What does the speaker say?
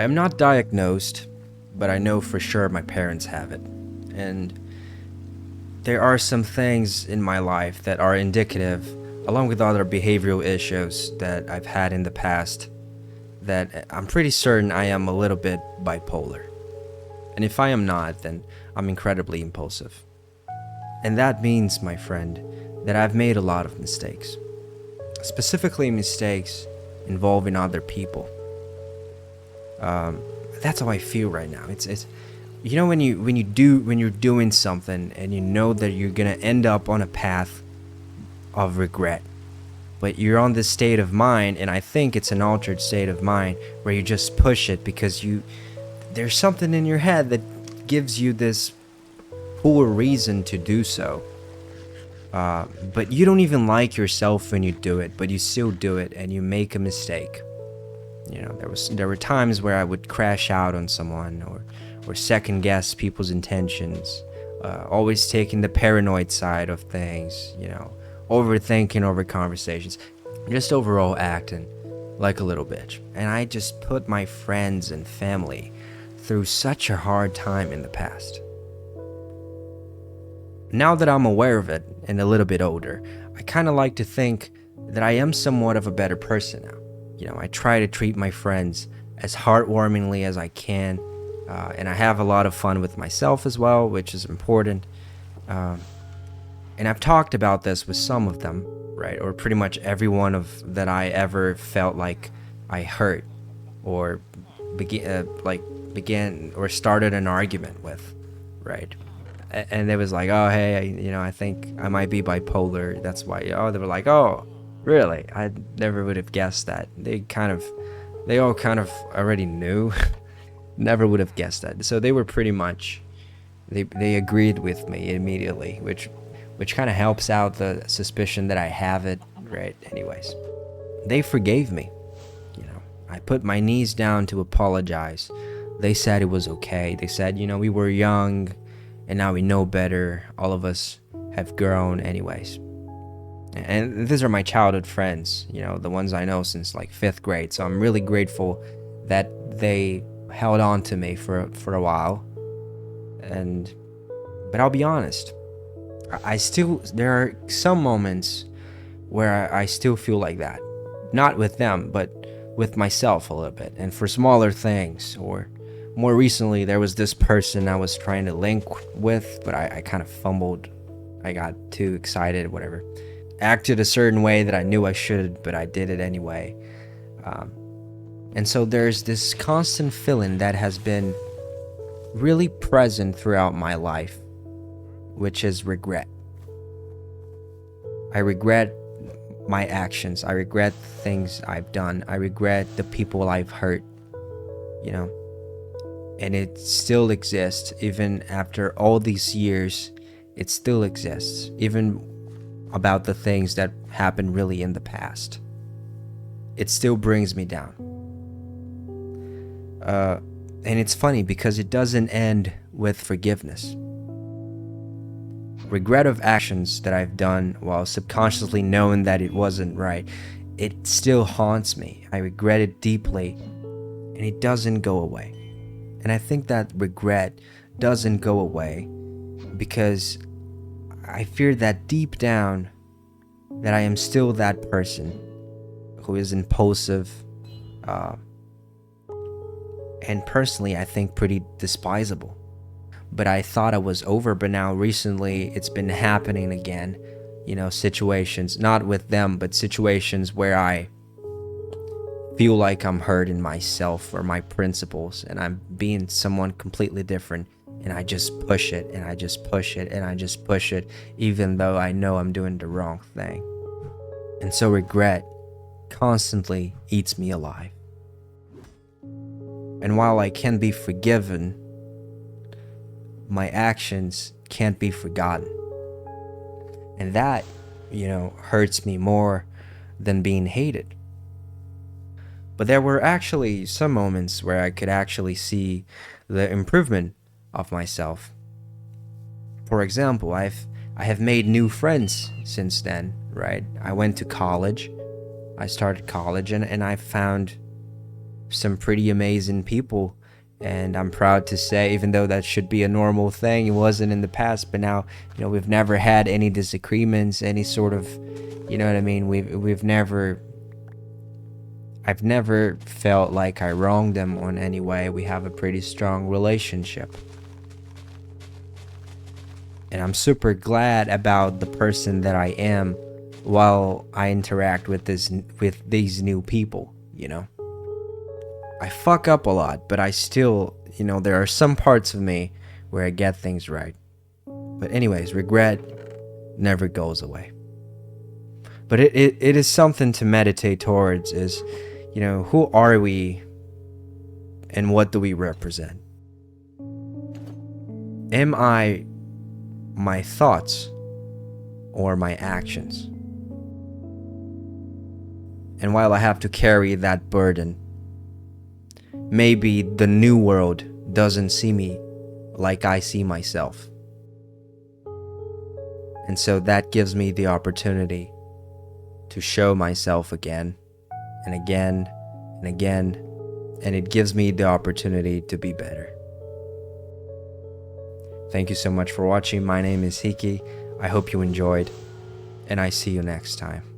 I am not diagnosed, but I know for sure my parents have it. And there are some things in my life that are indicative, along with other behavioral issues that I've had in the past, that I'm pretty certain I am a little bit bipolar. And if I am not, then I'm incredibly impulsive. And that means, my friend, that I've made a lot of mistakes. Specifically, mistakes involving other people. That's how I feel right now. It's you know when you're doing something and you know that you're gonna end up on a path of regret, but you're on this state of mind, and I think it's an altered state of mind where you just push it because there's something in your head that gives you this poor reason to do so. But you don't even like yourself when you do it, but you still do it and you make a mistake. You know, there were times where I would crash out on someone or second guess people's intentions, always taking the paranoid side of things, overthinking over conversations, just overall acting like a little bitch. And I just put my friends and family through such a hard time in the past. Now that I'm aware of it and a little bit older, I kind of like to think that I am somewhat of a better person now. I try to treat my friends as heartwarmingly as I can, and I have a lot of fun with myself as well, which is important. And I've talked about this with some of them, right? Or pretty much every one of that I ever felt like I hurt or began or started an argument with, right? And they was like, oh, hey, I think I might be bipolar. That's why, they were like, oh, really? I never would have guessed that. They all kind of already knew. Never would have guessed that. So they were pretty much, they agreed with me immediately, which kind of helps out the suspicion that I have it, right? Anyways, they forgave me. I put my knees down to apologize. They said it was okay. They said, we were young and now we know better. All of us have grown anyways. And these are my childhood friends, the ones I know since like 5th grade. So I'm really grateful that they held on to me for a while. But I'll be honest, there are some moments where I still feel like that. Not with them, but with myself a little bit. And for smaller things, or more recently, there was this person I was trying to link with, but I kind of fumbled. I got too excited, whatever. Acted a certain way that I knew I should, but I did it anyway. And so there's this constant feeling that has been really present throughout my life, which is regret. I regret my actions. I regret the things I've done. I regret the people I've hurt, and it still exists. Even after all these years, it still exists, even about the things that happened really in the past. It still brings me down. And it's funny because it doesn't end with forgiveness. Regret of actions that I've done while subconsciously knowing that it wasn't right, it still haunts me. I regret it deeply, and it doesn't go away. And I think that regret doesn't go away because I fear that deep down that I am still that person who is impulsive, and personally I think pretty despisable. But I thought I was over, but now recently it's been happening again. Situations, not with them, but situations where I feel like I'm hurting myself or my principles, and I'm being someone completely different, and I just push it, and I just push it, and I just push it, even though I know I'm doing the wrong thing. And so regret constantly eats me alive. And while I can be forgiven, my actions can't be forgotten. And that, hurts me more than being hated. But there were actually some moments where I could actually see the improvement of myself. For example, I have made new friends since then, right? I went to college. I started college and I found some pretty amazing people. And I'm proud to say, even though that should be a normal thing, it wasn't in the past, but now, we've never had any disagreements, any sort of, you know what I mean? I've never felt like I wronged them on any way. We have a pretty strong relationship. And I'm super glad about the person that I am while I interact with these new people, I fuck up a lot, but I still, there are some parts of me where I get things right. But anyways, regret never goes away. But it is something to meditate towards, is, who are we and what do we represent? Am I my thoughts or my actions? And while I have to carry that burden, maybe the new world doesn't see me like I see myself. And so that gives me the opportunity to show myself again and again and again, and it gives me the opportunity to be better. Thank you so much for watching. My name is Hiki. I hope you enjoyed, and I see you next time.